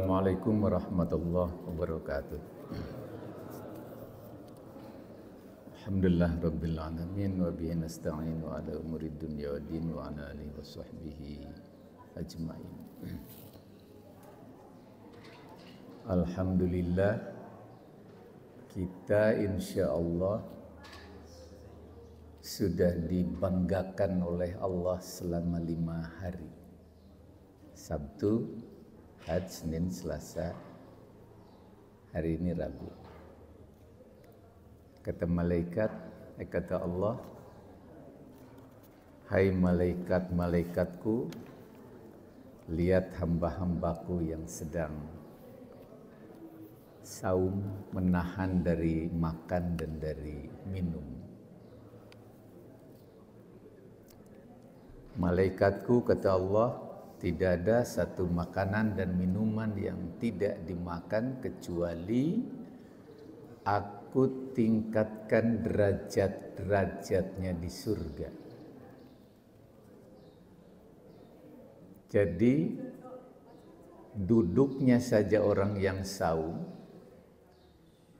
Assalamualaikum warahmatullahi wabarakatuh. Alhamdulillah rabbil alamin wa bihi nasta'in wa ala umuri dunya waddin wa ala alihi wa sahbihi ajmain. Alhamdulillah, kita insyaallah sudah dibanggakan oleh Allah selama 5 hari. Sabtu, Ahad, Senin, Selasa, hari ini Rabu. Kata malaikat, kata Allah, hai malaikat-malaikatku, lihat hamba-hambaku yang sedang saum, menahan dari makan dan dari minum. Malaikatku, kata Allah, tidak ada satu makanan dan minuman yang tidak dimakan kecuali aku tingkatkan derajat-derajatnya di surga. Jadi duduknya saja orang yang saum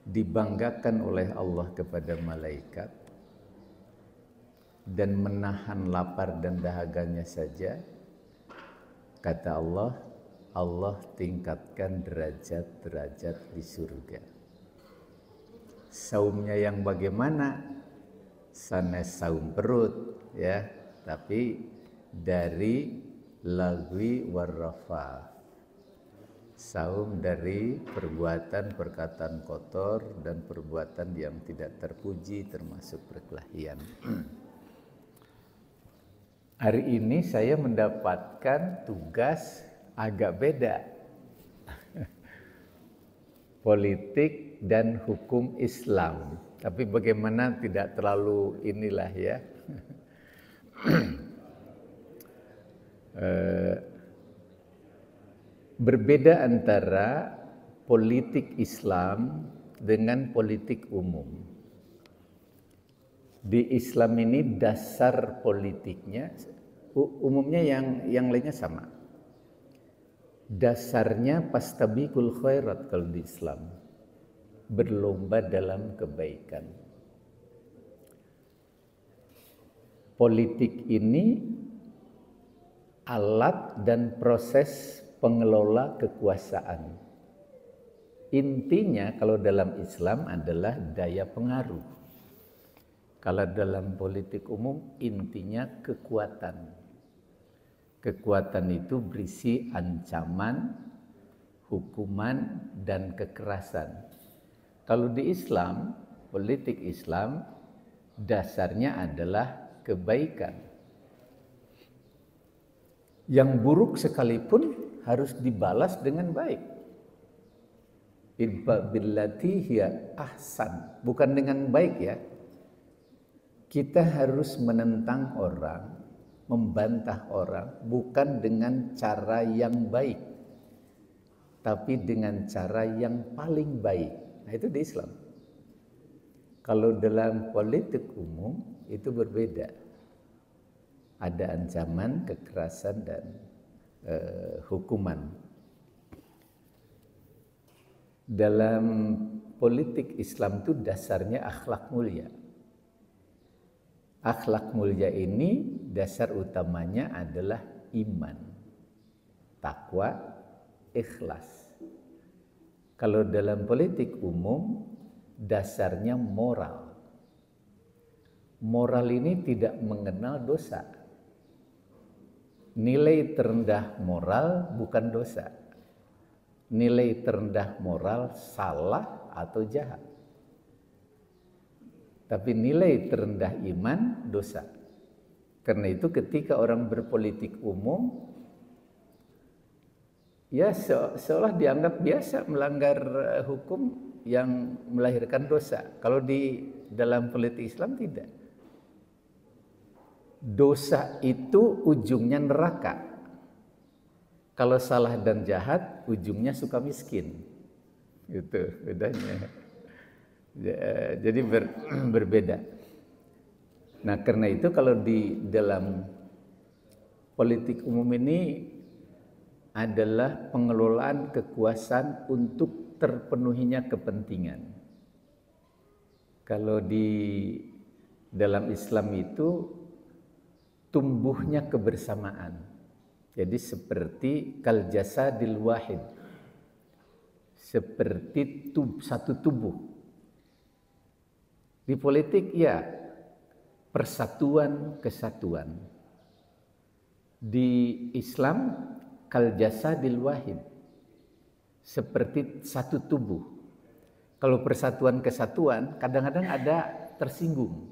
dibanggakan oleh Allah kepada malaikat, dan menahan lapar dan dahaganya saja, kata Allah, Allah tingkatkan derajat-derajat di surga. Saumnya yang bagaimana? Sanes saum perut, ya, tapi dari lagwi warrafa. Saum dari perbuatan perkataan kotor dan perbuatan yang tidak terpuji, termasuk perkelahian. Hari ini saya mendapatkan tugas agak beda. Politik dan hukum Islam. Tapi bagaimana tidak terlalu inilah ya. Berbeda antara politik Islam dengan politik umum. Di Islam ini dasar politiknya, umumnya yang lainnya sama. Dasarnya pastabiqul khairat kalau di Islam, berlomba dalam kebaikan. Politik ini alat dan proses pengelola kekuasaan. Intinya kalau dalam Islam adalah daya pengaruh. Kalau dalam politik umum intinya kekuatan. Kekuatan itu berisi ancaman, hukuman, dan kekerasan. Kalau di Islam, politik Islam dasarnya adalah kebaikan. Yang buruk sekalipun harus dibalas dengan baik. Idfa billati hiya ahsan, bukan dengan baik ya. Kita harus menentang orang, membantah orang, bukan dengan cara yang baik, tapi dengan cara yang paling baik. Nah itu di Islam. Kalau dalam politik umum itu berbeda. Ada ancaman, kekerasan, dan hukuman. Dalam politik Islam itu dasarnya akhlak mulia. Akhlak mulia ini dasar utamanya adalah iman, takwa, ikhlas. Kalau dalam politik umum dasarnya moral. Moral ini tidak mengenal dosa. Nilai terendah moral bukan dosa. Nilai terendah moral salah atau jahat. Tapi nilai terendah iman dosa. Karena itu ketika orang berpolitik umum, ya seolah dianggap biasa melanggar hukum yang melahirkan dosa. Kalau di dalam politik Islam tidak. Dosa itu ujungnya neraka. Kalau salah dan jahat ujungnya suka miskin. Itu bedanya. Jadi berbeda. Nah, karena itu kalau di dalam politik umum ini adalah pengelolaan kekuasaan untuk terpenuhinya kepentingan. Kalau di dalam Islam itu tumbuhnya kebersamaan. Jadi seperti kal jasadil wahid. Seperti satu tubuh. Di politik ya persatuan kesatuan. Di Islam kal jasadil wahid. Seperti satu tubuh. Kalau persatuan kesatuan kadang-kadang ada tersinggung.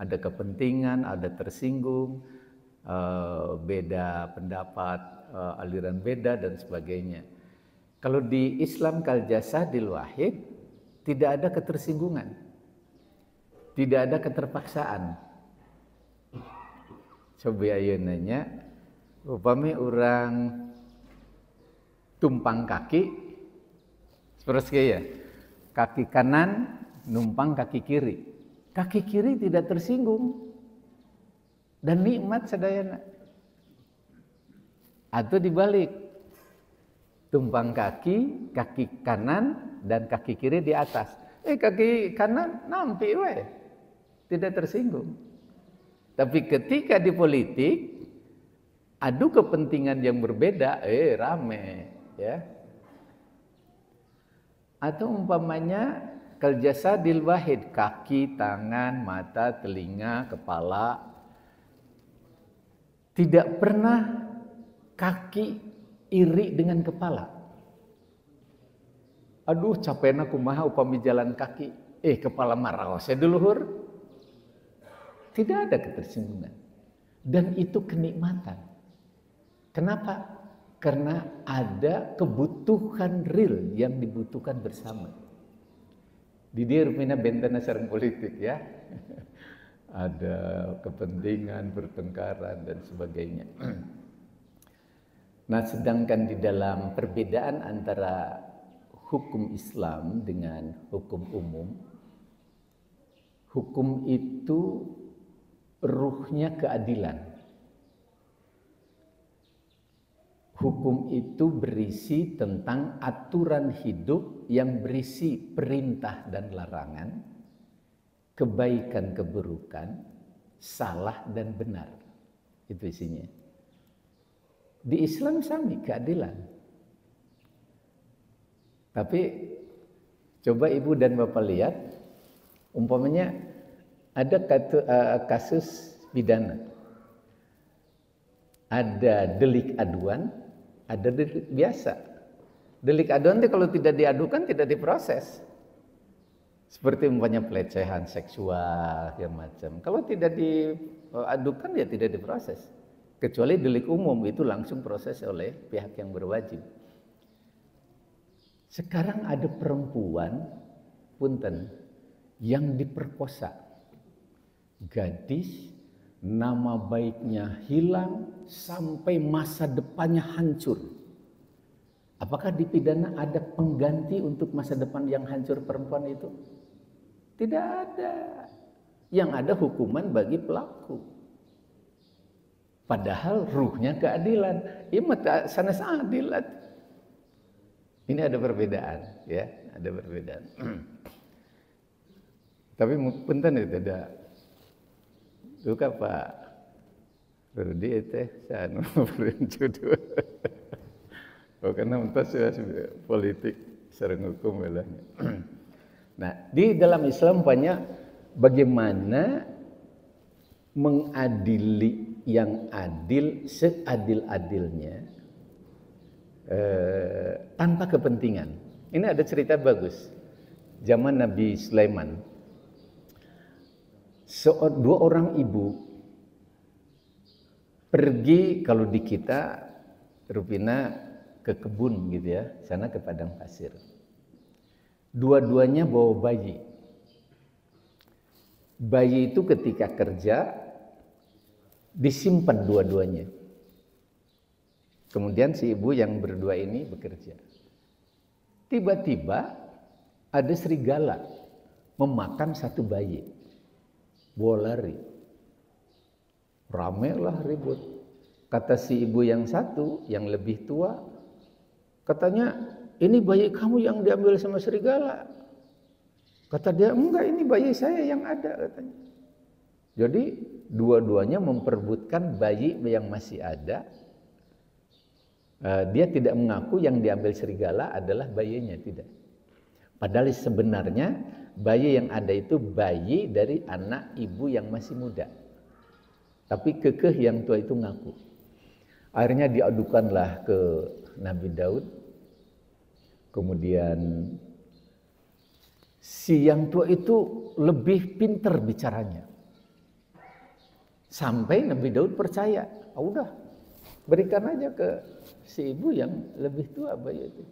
Ada kepentingan, ada tersinggung, beda pendapat, aliran beda dan sebagainya. Kalau di Islam kal jasadil wahid tidak ada ketersinggungan. Tidak ada keterpaksaan. Coba ayo nanya, upami orang tumpang kaki, seperti ya, kaki kanan numpang kaki kiri. Kaki kiri tidak tersinggung dan nikmat sadayana. Atau dibalik, tumpang kaki kanan dan kaki kiri di atas. Kaki kanan nampi we, tidak tersinggung. Tapi ketika di politik adu kepentingan yang berbeda, rame, ya. Atau umpamanya kal jasadil wahid, kaki, tangan, mata, telinga, kepala. Tidak pernah kaki iri dengan kepala. Aduh capekna kumaha upami jalan kaki. Kepala marah saya duluhur. Tidak ada ketersinggungan. Dan itu kenikmatan. Kenapa? Karena ada kebutuhan real yang dibutuhkan bersama. Di dia rupina bentana sareng politik ya. Ada kepentingan, pertengkaran dan sebagainya. Nah, sedangkan di dalam perbedaan antara hukum Islam dengan hukum umum, hukum itu ruhnya keadilan. Hukum itu berisi tentang aturan hidup yang berisi perintah dan larangan, kebaikan keburukan, salah dan benar. Itu isinya. Di Islam sami keadilan. Tapi coba ibu dan bapak lihat, umpamanya ada kasus pidana. Ada delik aduan, ada delik biasa. Delik aduan itu kalau tidak diadukan tidak diproses. Seperti umpamanya pelecehan seksual yang macam. Kalau tidak diadukan ya tidak diproses. Kecuali delik umum itu langsung proses oleh pihak yang berwajib. Sekarang ada perempuan punten yang diperkosa. Gadis nama baiknya hilang sampai masa depannya hancur. Apakah di pidana ada pengganti untuk masa depan yang hancur perempuan itu? Tidak ada. Yang ada hukuman bagi pelaku. Padahal ruhnya keadilan. Iya sanes adilat. Ini ada perbedaan, ya, ada perbedaan. Tapi punten itu tidak. Suka Pak Rudi itu saya jodoh. Karena entas ya politik sareng hukum belahnya. Nah, di dalam Islam banyak bagaimana mengadili yang adil seadil-adilnya tanpa kepentingan. Ini ada cerita bagus. Zaman Nabi Sulaiman. Dua orang ibu pergi, kalau di kita rupina ke kebun gitu ya, sana ke padang pasir. Dua-duanya bawa bayi. Bayi itu ketika kerja disimpan dua-duanya. Kemudian si ibu yang berdua ini bekerja. Tiba-tiba ada serigala memakan satu bayi. Bawa lari. Rame lah ribut. Kata si ibu yang satu, yang lebih tua, katanya, ini bayi kamu yang diambil sama serigala. Kata dia, enggak, ini bayi saya yang ada, katanya. Jadi dua-duanya memperebutkan bayi yang masih ada. Dia tidak mengaku yang diambil serigala adalah bayinya, tidak. Padahal sebenarnya bayi yang ada itu bayi dari anak ibu yang masih muda. Tapi kekeh yang tua itu ngaku. Akhirnya diadukanlah ke Nabi Daud. Kemudian si yang tua itu lebih pintar bicaranya. Sampai Nabi Daud percaya. Udah, berikan aja ke si ibu yang lebih tua bayi itu.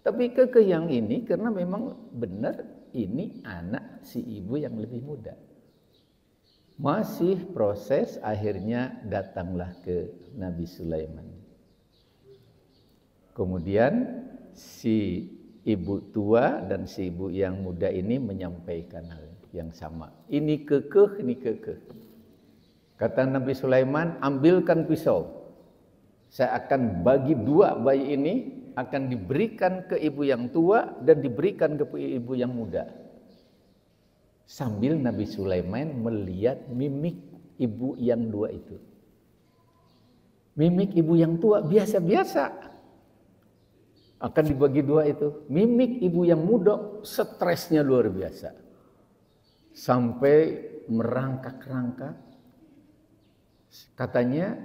Tapi kekeh yang ini karena memang benar ini anak si ibu yang lebih muda. Masih proses, akhirnya datanglah ke Nabi Sulaiman. Kemudian si ibu tua dan si ibu yang muda ini menyampaikan hal yang sama. Ini kekeh, ini kekeh. Kata Nabi Sulaiman, ambilkan pisau. Saya akan bagi dua bayi ini, akan diberikan ke ibu yang tua dan diberikan ke ibu yang muda. Sambil Nabi Sulaiman melihat mimik ibu yang dua itu. Mimik ibu yang tua biasa-biasa. Akan dibagi dua itu. Mimik ibu yang muda stresnya luar biasa. Sampai merangkak-rangkak. Katanya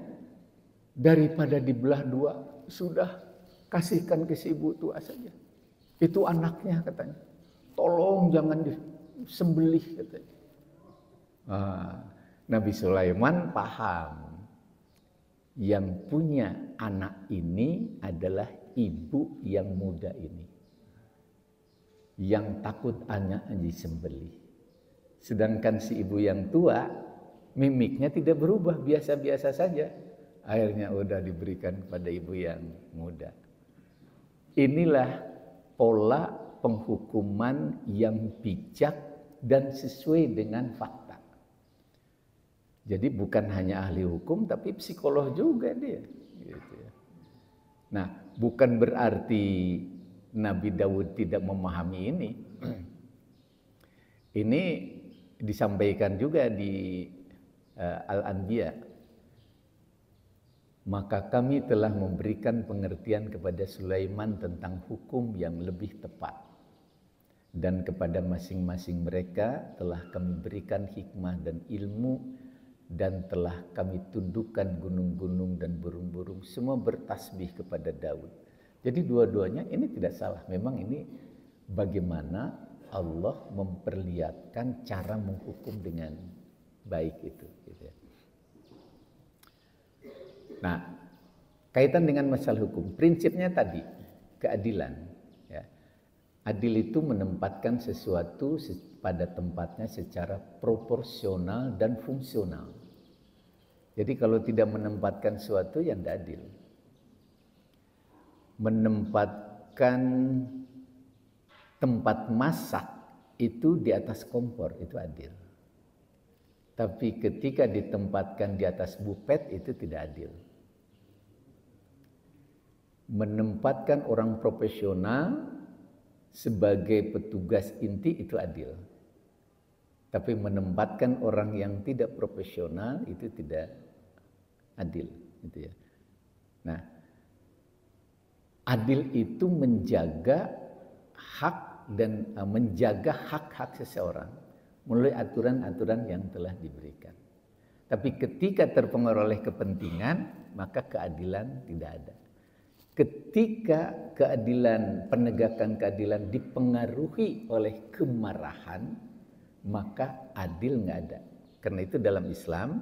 daripada dibelah dua, sudah kasihkan ke si ibu tua saja. Itu anaknya katanya. Tolong jangan disembelih katanya. Nabi Sulaiman paham. Yang punya anak ini adalah ibu yang muda ini. Yang takut anaknya disembelih. Sedangkan si ibu yang tua, mimiknya tidak berubah, biasa-biasa saja. Akhirnya udah diberikan kepada ibu yang muda. Inilah pola penghukuman yang bijak dan sesuai dengan fakta. Jadi bukan hanya ahli hukum, tapi psikolog juga dia. Gitu ya. Nah, bukan berarti Nabi Daud tidak memahami ini. Ini disampaikan juga di Al-Anbiya. Maka kami telah memberikan pengertian kepada Sulaiman tentang hukum yang lebih tepat. Dan kepada masing-masing mereka telah kami berikan hikmah dan ilmu. Dan telah kami tundukkan gunung-gunung dan burung-burung. Semua bertasbih kepada Daud. Jadi dua-duanya ini tidak salah. Memang ini bagaimana Allah memperlihatkan cara menghukum dengan baik itu. Gitu ya. Nah, kaitan dengan masalah hukum, prinsipnya tadi keadilan. Ya. Adil itu menempatkan sesuatu pada tempatnya secara proporsional dan fungsional. Jadi kalau tidak menempatkan sesuatu yang tidak adil. Menempatkan tempat masak itu di atas kompor itu adil. Tapi ketika ditempatkan di atas bupet itu tidak adil. Menempatkan orang profesional sebagai petugas inti itu adil. Tapi menempatkan orang yang tidak profesional itu tidak adil, gitu ya. Nah, adil itu menjaga hak dan menjaga hak-hak seseorang melalui aturan-aturan yang telah diberikan. Tapi ketika terpengaruh oleh kepentingan, maka keadilan tidak ada. Ketika keadilan, penegakan keadilan dipengaruhi oleh kemarahan, maka adil nggak ada. Karena itu dalam Islam,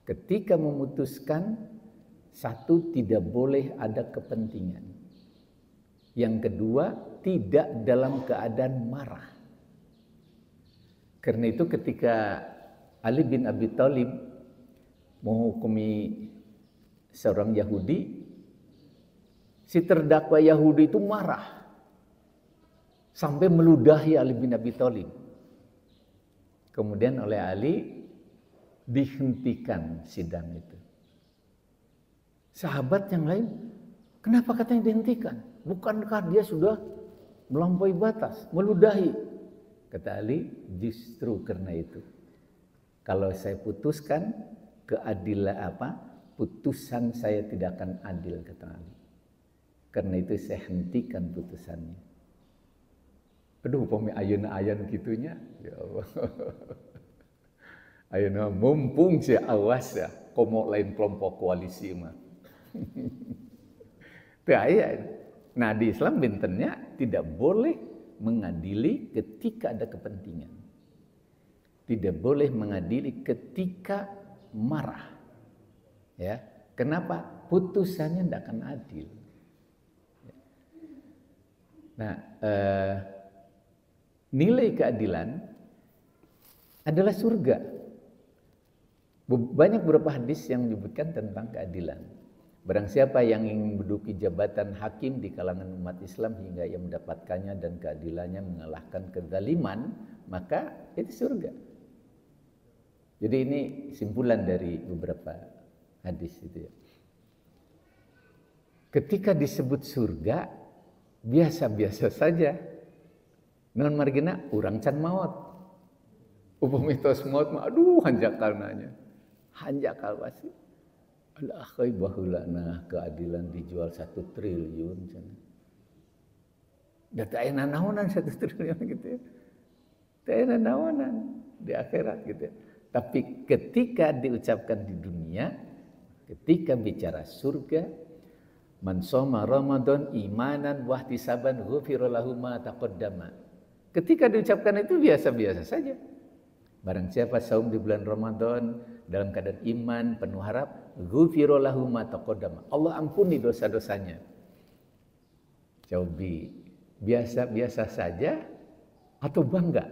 ketika memutuskan, satu, tidak boleh ada kepentingan. Yang kedua, tidak dalam keadaan marah. Karena itu ketika Ali bin Abi Thalib menghukumi seorang Yahudi, si terdakwa Yahudi itu marah sampai meludahi Ali bin Abi Thalib. Kemudian oleh Ali dihentikan sidang itu. Sahabat yang lain, kenapa katanya dihentikan? Bukankah dia sudah melampaui batas, meludahi? Kata Ali, justru karena itu. Kalau saya putuskan keadilan putusan saya tidak akan adil, kata Ali. Karena itu saya hentikan putusannya. Aduh, upami ayeuna ayan gitunya, ya Allah. Ayeuna mumpung sih awas ya, komo lain kelompok koalisi mah. Nah, di Islam bentennya tidak boleh mengadili ketika ada kepentingan. Tidak boleh mengadili ketika marah. Ya, kenapa? Putusannya tidak akan adil. Nah, nilai keadilan adalah surga. Banyak beberapa hadis yang menyebutkan tentang keadilan. Barang siapa yang ingin menduduki jabatan hakim di kalangan umat Islam hingga ia mendapatkannya dan keadilannya mengalahkan kezaliman, maka itu surga. Jadi ini simpulan dari beberapa hadis itu ya. Ketika disebut surga, biasa-biasa saja. Non margina urang can maut. Upami tos maut mah aduh hanjakal nanya. Hanjakal pasti. Alah akhay baheulana keadilan dijual 1 triliun cenah. Da teu aya nanaonan 1 triliun gitu ya. Teu aya nanaonan di akhirat gitu ya. Tapi ketika diucapkan di dunia, ketika bicara surga, man shoma Ramadan imanan wa ihtisaban ghufira lahu ma taqaddama. Ketika diucapkan itu biasa-biasa saja. Barang siapa saum di bulan Ramadan dalam keadaan iman, penuh harap, ghufira lahu ma taqaddama. Allah ampuni dosa-dosanya. Cobi biasa-biasa saja atau bangga?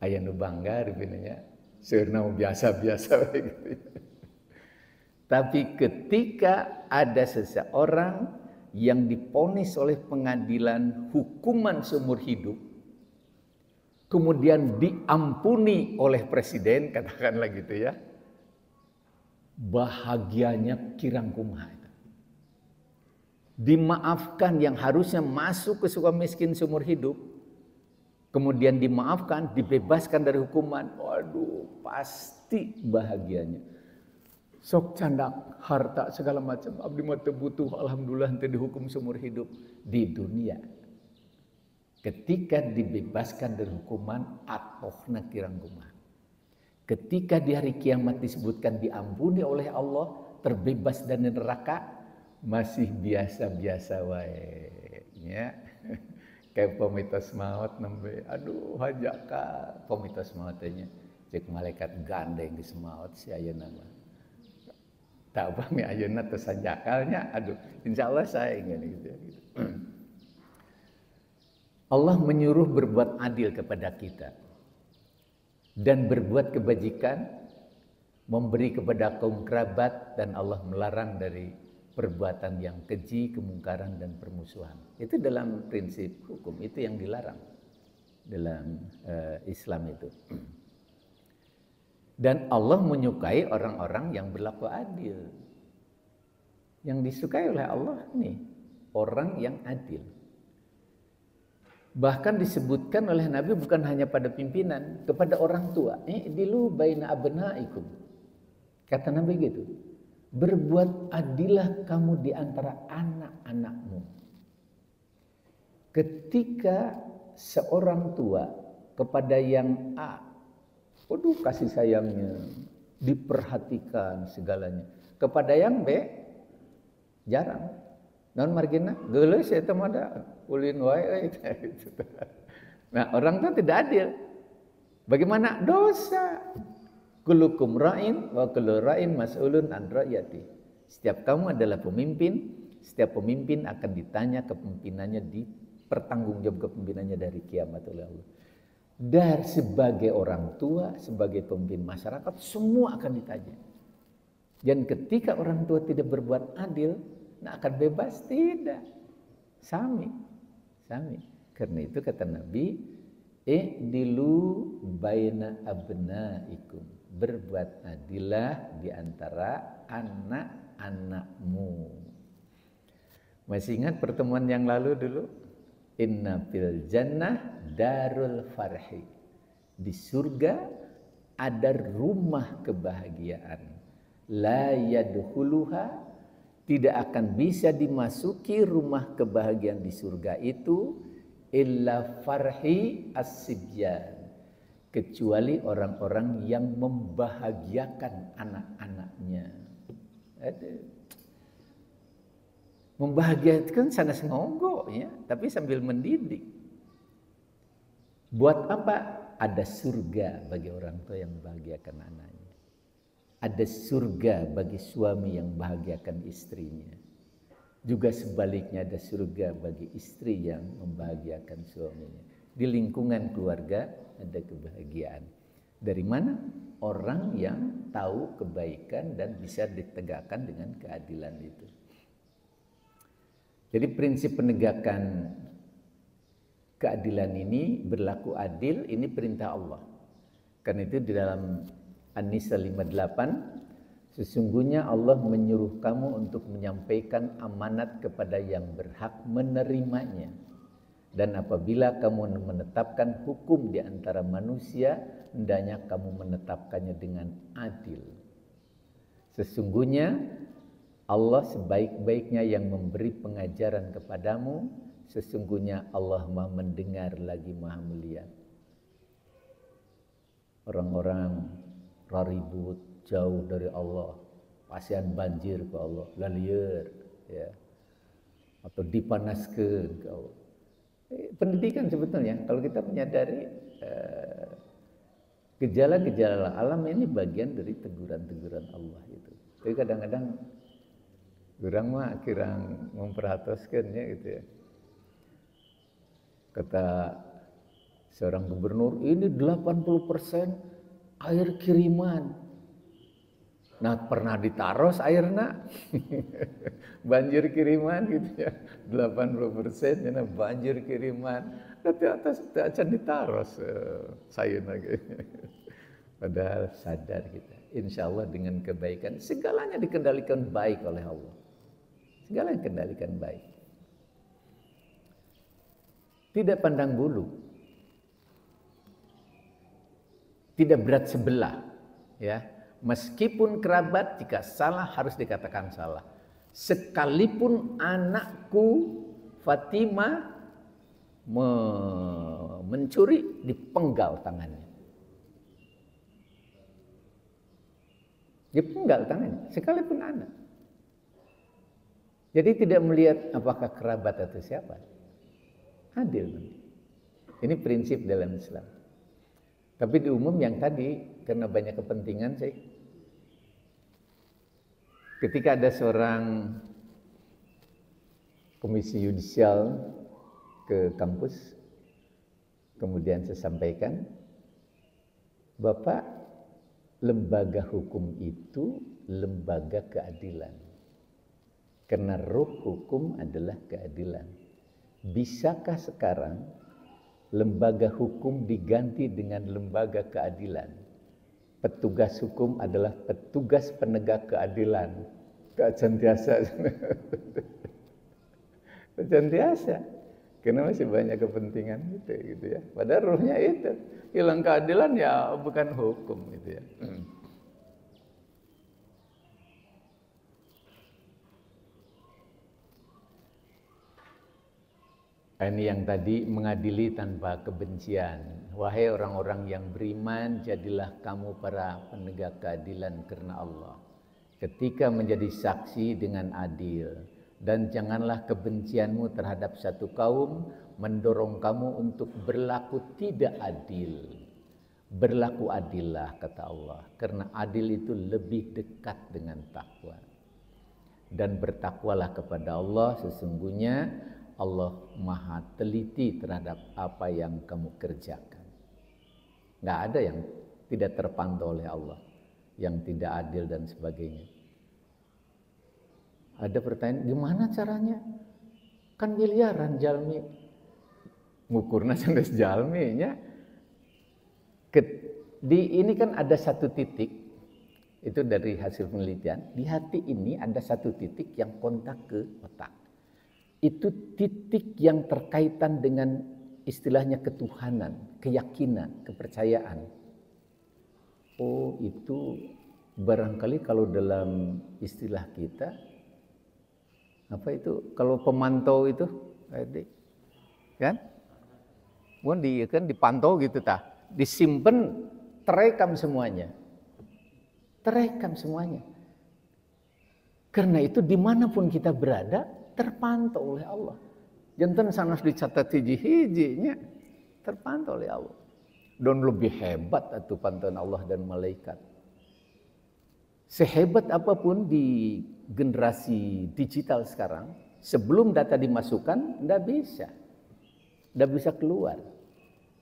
Aya nu bangga rupanya, seurna biasa-biasa gitu. Tapi ketika ada seseorang yang diponis oleh pengadilan hukuman seumur hidup, kemudian diampuni oleh presiden, katakanlah gitu ya, bahagianya kirang kumaha. Dimaafkan yang harusnya masuk ke suka miskin seumur hidup, kemudian dimaafkan, dibebaskan dari hukuman. Waduh, pasti bahagianya. Sok candak harta segala macam. Abdi mah teu butuh, alhamdulillah teu dihukum seumur hidup di dunia. Ketika dibebaskan dari hukuman, atohna kirang kumaha. Ketika di hari kiamat disebutkan diampuni oleh Allah, terbebas dari neraka, masih biasa-biasa wae. Ya. Kayak pemitos maut nembe, aduh hajaka pemitos mautnya cek malaikat gandeng di semaut si ayeuna mah. Tak apa mi ayeuna teh sajakalnya, aduh insyaallah saya ingin gitu. Allah menyuruh berbuat adil kepada kita dan berbuat kebajikan, memberi kepada kaum kerabat, dan Allah melarang dari perbuatan yang keji, kemungkaran, dan permusuhan. Itu dalam prinsip hukum, itu yang dilarang dalam Islam itu. Dan Allah menyukai orang-orang yang berlaku adil. Yang disukai oleh Allah nih, orang yang adil. Bahkan disebutkan oleh Nabi bukan hanya pada pimpinan, kepada orang tua. I'dilu baina abnaikum. Kata Nabi gitu. Berbuat adillah kamu di antara anak-anakmu. Ketika seorang tua kepada yang A, waduh kasih sayangnya, diperhatikan segalanya. Kepada yang B, jarang. Non margina, geuleuh eta mah da ulin wae. Nah, orang itu tidak adil. Bagaimana? Dosa. Kullukum ra'in wa kullu ra'in mas'ulun an ra'yati. Setiap kamu adalah pemimpin, setiap pemimpin akan ditanya kepemimpinannya, dipertanggungjawab kepemimpinannya dari kiamat oleh Allah. Dan sebagai orang tua, sebagai pemimpin masyarakat, semua akan ditanya. Dan ketika orang tua tidak berbuat adil, nah akan bebas? Tidak. Sami. Karena itu kata Nabi, i'dilu baina abnaikum. berbuat adillah di antara anak-anakmu. Masih ingat pertemuan yang lalu dulu? Inna fil jannah darul farhi. Di surga ada rumah kebahagiaan. La yadkhuluha, tidak akan bisa dimasuki rumah kebahagiaan di surga itu illa farhi as-sibyan, kecuali orang-orang yang membahagiakan anak-anaknya. Membahagiakan sana sengongo ya, tapi sambil mendidik. Buat apa? Ada surga bagi orang tua yang membahagiakan anaknya. Ada surga bagi suami yang membahagiakan istrinya. Juga sebaliknya ada surga bagi istri yang membahagiakan suaminya. Di lingkungan keluarga ada kebahagiaan. Dari mana? Orang yang tahu kebaikan dan bisa ditegakkan dengan keadilan itu. Jadi prinsip penegakan keadilan ini, berlaku adil, ini perintah Allah. Karena itu di dalam An-Nisa 58, sesungguhnya Allah menyuruh kamu untuk menyampaikan amanat kepada yang berhak menerimanya. Dan apabila kamu menetapkan hukum di antara manusia, hendaknya kamu menetapkannya dengan adil. Sesungguhnya Allah sebaik-baiknya yang memberi pengajaran kepadamu. Sesungguhnya Allah Maha mendengar lagi Maha melihat. Orang-orang raribut jauh dari Allah, pasian banjir ke Allah, lalieur ya, atau dipanaskan ke Allah. Pendidikan sebetulnya kalau kita menyadari gejala-gejala alam ini bagian dari teguran-teguran Allah itu. Tapi kadang-kadang orang mah kirang memperhatikannya gitu ya. Kata seorang gubernur, ini 80% air kiriman. Nah, pernah ditaros airnya. Banjir kiriman gitu ya. 80% ya banjir kiriman. Tapi atas acan ditaros sayun lagi. Padahal sadar kita. Insya Allah dengan kebaikan segalanya dikendalikan baik oleh Allah. Segalanya dikendalikan baik. Tidak pandang bulu, tidak berat sebelah, ya. Meskipun kerabat, jika salah harus dikatakan salah. Sekalipun anakku Fatimah mencuri, dipenggal tangannya. Dipenggal tangannya, sekalipun anak. Jadi tidak melihat apakah kerabat atau siapa. Adil. Ini prinsip dalam Islam. Tapi di umum yang tadi, karena banyak kepentingan sih. Ketika ada seorang komisi yudisial ke kampus, kemudian saya sampaikan, Bapak, lembaga hukum itu lembaga keadilan. Karena ruh hukum adalah keadilan. Bisakah sekarang lembaga hukum diganti dengan lembaga keadilan? Petugas hukum adalah petugas penegak keadilan. Sentiasa. Sentiasa. Karena masih banyak kepentingan gitu ya. Padahal ruhnya itu. Hilang keadilan ya bukan hukum gitu ya. Ini yang tadi mengadili tanpa kebencian. Wahai orang-orang yang beriman, jadilah kamu para penegak keadilan karena Allah. Ketika menjadi saksi dengan adil. Dan janganlah kebencianmu terhadap satu kaum mendorong kamu untuk berlaku tidak adil. Berlaku adillah kata Allah. Karena adil itu lebih dekat dengan takwa. Dan bertakwalah kepada Allah, sesungguhnya Allah maha teliti terhadap apa yang kamu kerjakan. Nggak ada yang tidak terpantau oleh Allah, yang tidak adil dan sebagainya. Ada pertanyaan, gimana caranya? Kan miliaran jalmi. Ngukurna sandes jalmi nya. Ini kan ada satu titik, itu dari hasil penelitian, di hati ini ada satu titik yang kontak ke otak. Itu titik yang terkaitan dengan istilahnya ketuhanan, keyakinan, kepercayaan. Oh, itu barangkali kalau dalam istilah kita, apa itu, kalau pemantau itu, kan? Kan dipantau gitu disimpan, terekam semuanya. Terekam semuanya. Karena itu dimanapun kita berada, terpantau oleh Allah. Jantan sanes dicatat hiji-hijinya, terpantau oleh Allah. Dan lebih hebat itu pantauan Allah dan malaikat. Sehebat apapun di generasi digital sekarang, sebelum data dimasukkan, tidak bisa keluar.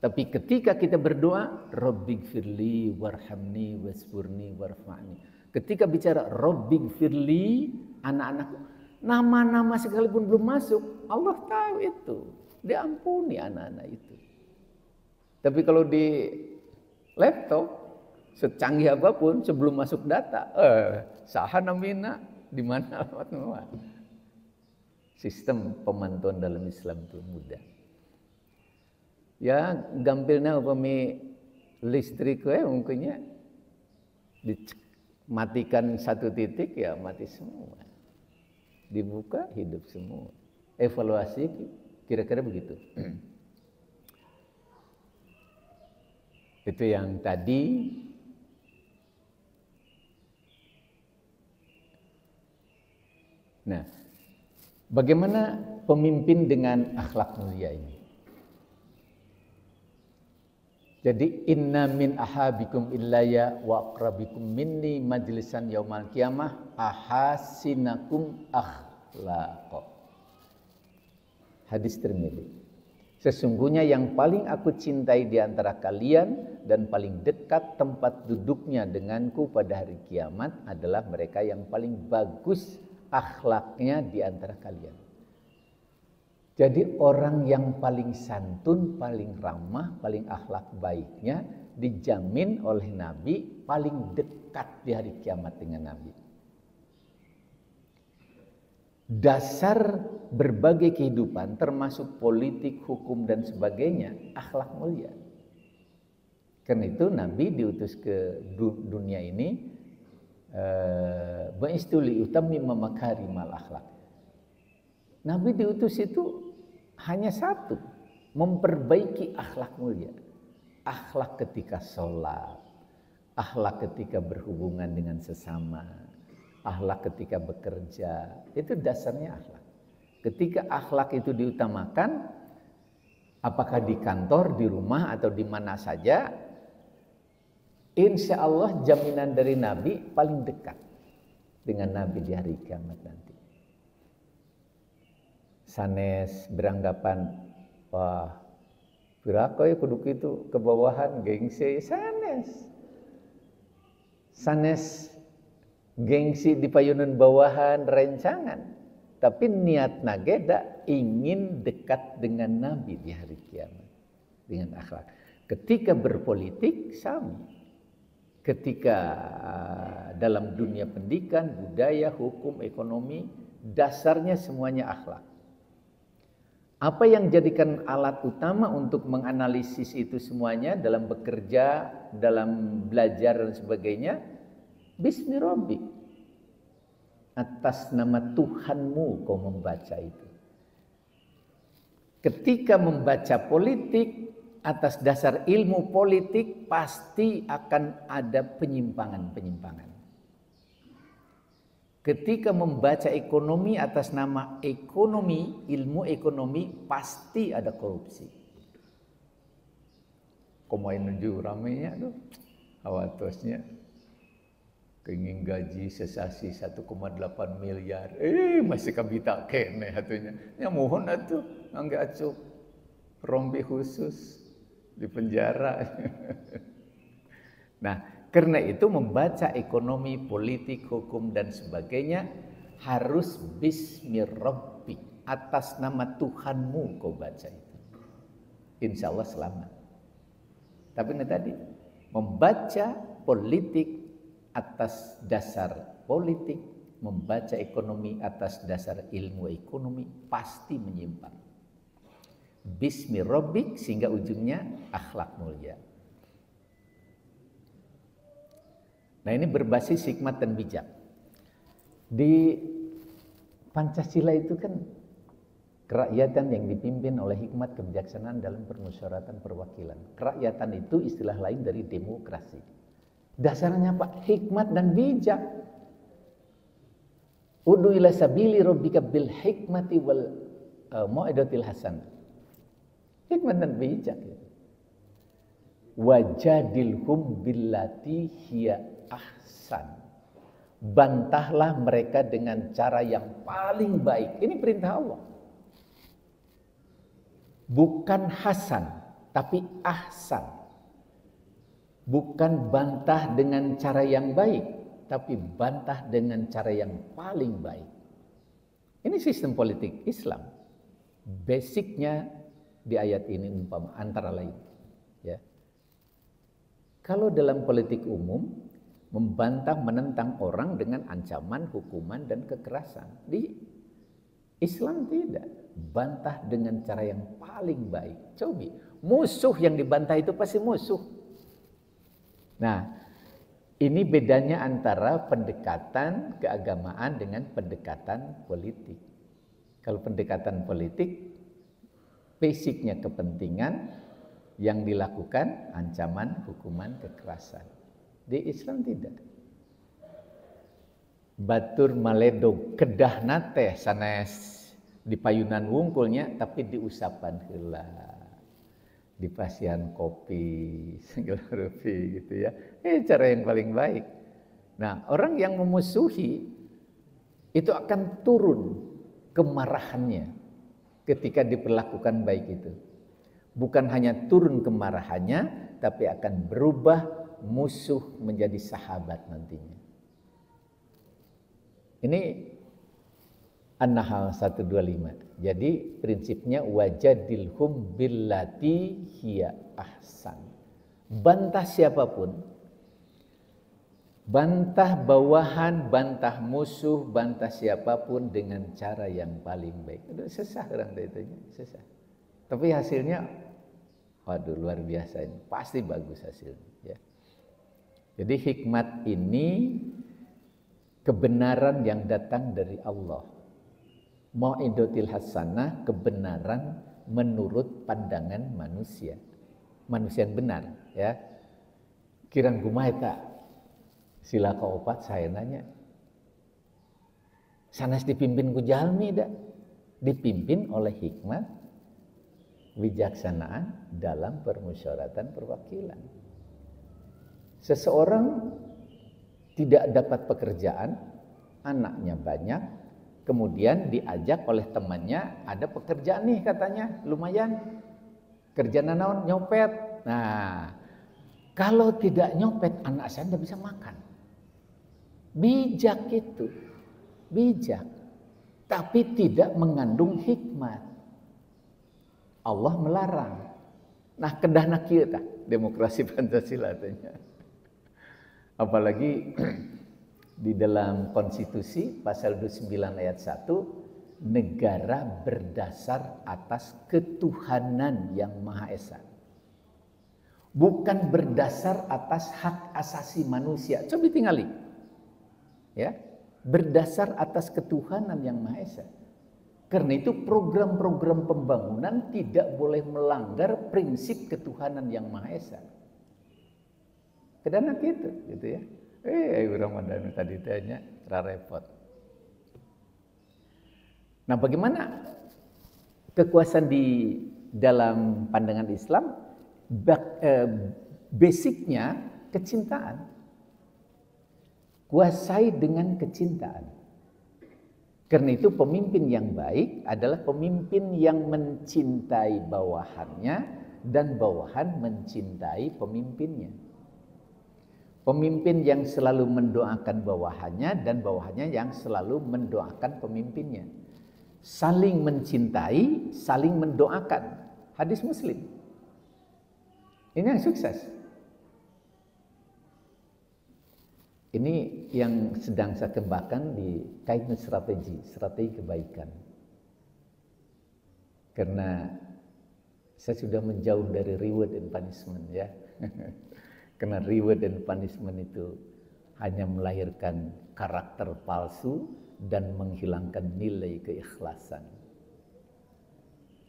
Tapi ketika kita berdoa, Rabbighfirli warhamni wasburni warfa'ni. Ketika bicara Rabbighfirli, anak-anakku, nama-nama sekalipun belum masuk, Allah tahu itu. Diampuni anak-anak itu. Tapi kalau di laptop, secanggih apapun sebelum masuk data, saha namina, di mana alamat. Sistem pemantauan dalam Islam itu mudah. Ya, gampilnya upami listrik mungkinnya dimatikan satu titik ya mati semua. Dibuka hidup semua. Evaluasi kira-kira begitu. Itu yang tadi. Nah, bagaimana pemimpin dengan akhlak mulia ini? Jadi inna min ahabikum illaya wa aqrabikum minni majlisan yaumal qiyamah ahasinakum akhlaqa. Hadis Tirmidzi. Sesungguhnya yang paling aku cintai di antara kalian dan paling dekat tempat duduknya denganku pada hari kiamat adalah mereka yang paling bagus akhlaknya di antara kalian. Jadi orang yang paling santun, paling ramah, paling akhlak baiknya dijamin oleh Nabi paling dekat di hari kiamat dengan Nabi. Dasar berbagai kehidupan termasuk politik, hukum dan sebagainya akhlak mulia. Karena itu Nabi diutus ke dunia ini ba'istuli utammima makarimal akhlak. Nabi diutus itu hanya satu, memperbaiki akhlak mulia. Akhlak ketika sholat, akhlak ketika berhubungan dengan sesama, akhlak ketika bekerja, itu dasarnya akhlak. Ketika akhlak itu diutamakan, apakah di kantor, di rumah, atau di mana saja, insya Allah jaminan dari Nabi paling dekat dengan Nabi di hari kiamat nanti. Sanes beranggapan, wah, pirakoy kuduk itu kebawahan gengsi sanes. Sanes gengsi di payunan bawahan rencangan. Tapi niat nageda ingin dekat dengan Nabi di hari kiamat. Dengan akhlak. Ketika berpolitik sama. Ketika dalam dunia pendidikan, budaya, hukum, ekonomi, dasarnya semuanya akhlak. Apa yang jadikan alat utama untuk menganalisis itu semuanya dalam bekerja, dalam belajar dan sebagainya? Bismi Rabbik. Atas nama Tuhanmu kau membaca itu. Ketika membaca politik, atas dasar ilmu politik pasti akan ada penyimpangan-penyimpangan. Ketika membaca ekonomi atas nama ekonomi, ilmu ekonomi, pasti ada korupsi. Komai menuju ramainya tuh, awatosnya keingin gaji sesasi 1,8 miliar. Masih kabita kene hatunya. Ya mohon atuh, angge acup rompi khusus di penjara. Nah, karena itu membaca ekonomi, politik, hukum dan sebagainya harus bismi rabbik, atas nama Tuhanmu kau baca itu. Insya Allah selamat. Tapi ini tadi Membaca politik atas dasar politik, membaca ekonomi atas dasar ilmu ekonomi pasti menyimpang. Bismi Rabbik sehingga ujungnya akhlak mulia. Nah, ini berbasis hikmat dan bijak. Di Pancasila itu kan kerakyatan yang dipimpin oleh hikmat kebijaksanaan dalam permusyawaratan perwakilan. Kerakyatan itu istilah lain dari demokrasi. Dasarnya Pak, hikmat dan bijak. Ud'u ila sabili rabbika bil hikmati wal mau'izatil hasanah. Hikmat dan bijak. Wajadilhum billati hiya ahsan. Bantahlah mereka dengan cara yang paling baik. Ini perintah Allah. Bukan hasan, tapi ahsan. Bukan bantah dengan cara yang baik, tapi bantah dengan cara yang paling baik. Ini sistem politik Islam. Basicnya di ayat ini umpama antara lain. Ya. Kalau dalam politik umum, membantah menentang orang dengan ancaman, hukuman, dan kekerasan. Di Islam tidak. Bantah dengan cara yang paling baik. Coba, musuh yang dibantah itu pasti musuh. Nah, ini bedanya antara pendekatan keagamaan dengan pendekatan politik. Kalau pendekatan politik, basicnya kepentingan, yang dilakukan ancaman, hukuman, kekerasan. Di Islam tidak. Batur maledo kedah nate sanes di payunan wungkulnya tapi diusapan heula. Di pasian kopi segala rupi gitu ya. Cara yang paling baik. Nah, orang yang memusuhi itu akan turun kemarahannya ketika diperlakukan baik itu. Bukan hanya turun kemarahannya, tapi akan berubah musuh menjadi sahabat nantinya. Ini An-Nahl 125. Jadi prinsipnya wajadilhum billati hiya ahsan. Bantah siapapun, bantah bawahan, bantah musuh, bantah siapapun dengan cara yang paling baik. Itu sesah orang itu, sesah. Tapi hasilnya, waduh luar biasa ini, pasti bagus hasilnya. Ya. Jadi hikmat ini kebenaran yang datang dari Allah. Mau'izatil hasanah, kebenaran menurut pandangan manusia. Manusia yang benar, ya. Kirang kumaha eta? Sila kaopat saya nanya. Sanes dipimpin ku jalmi da? Dipimpin oleh hikmat, bijaksanaan dalam permusyawaratan perwakilan. Seseorang tidak dapat pekerjaan, anaknya banyak, kemudian diajak oleh temannya, ada pekerjaan nih katanya, lumayan. Kerjaan naon? Nyopet. Nah, kalau tidak nyopet, anak saya tidak bisa makan. Bijak itu, bijak. Tapi tidak mengandung hikmat. Allah melarang. Nah, kedahna kieu tah demokrasi Pancasila tanya. Apalagi di dalam konstitusi pasal 29 ayat 1, negara berdasar atas ketuhanan yang Maha Esa. Bukan berdasar atas hak asasi manusia. Coba tinggali. Ya, berdasar atas ketuhanan yang Maha Esa. Karena itu program-program pembangunan tidak boleh melanggar prinsip ketuhanan yang Maha Esa. Kedana gitu ya. Ramadan tadi tanya, repot. Nah, bagaimana kekuasaan di dalam pandangan Islam? Basicnya kecintaan. Kuasai dengan kecintaan. Karena itu pemimpin yang baik adalah pemimpin yang mencintai bawahannya dan bawahan mencintai pemimpinnya. Pemimpin yang selalu mendoakan bawahannya dan bawahannya yang selalu mendoakan pemimpinnya. Saling mencintai, saling mendoakan. Hadis Muslim. Ini yang sukses. Ini yang sedang saya kembangkan di kaitan strategi kebaikan. Karena saya sudah menjauh dari reward and punishment ya. Karena reward and punishment itu hanya melahirkan karakter palsu dan menghilangkan nilai keikhlasan.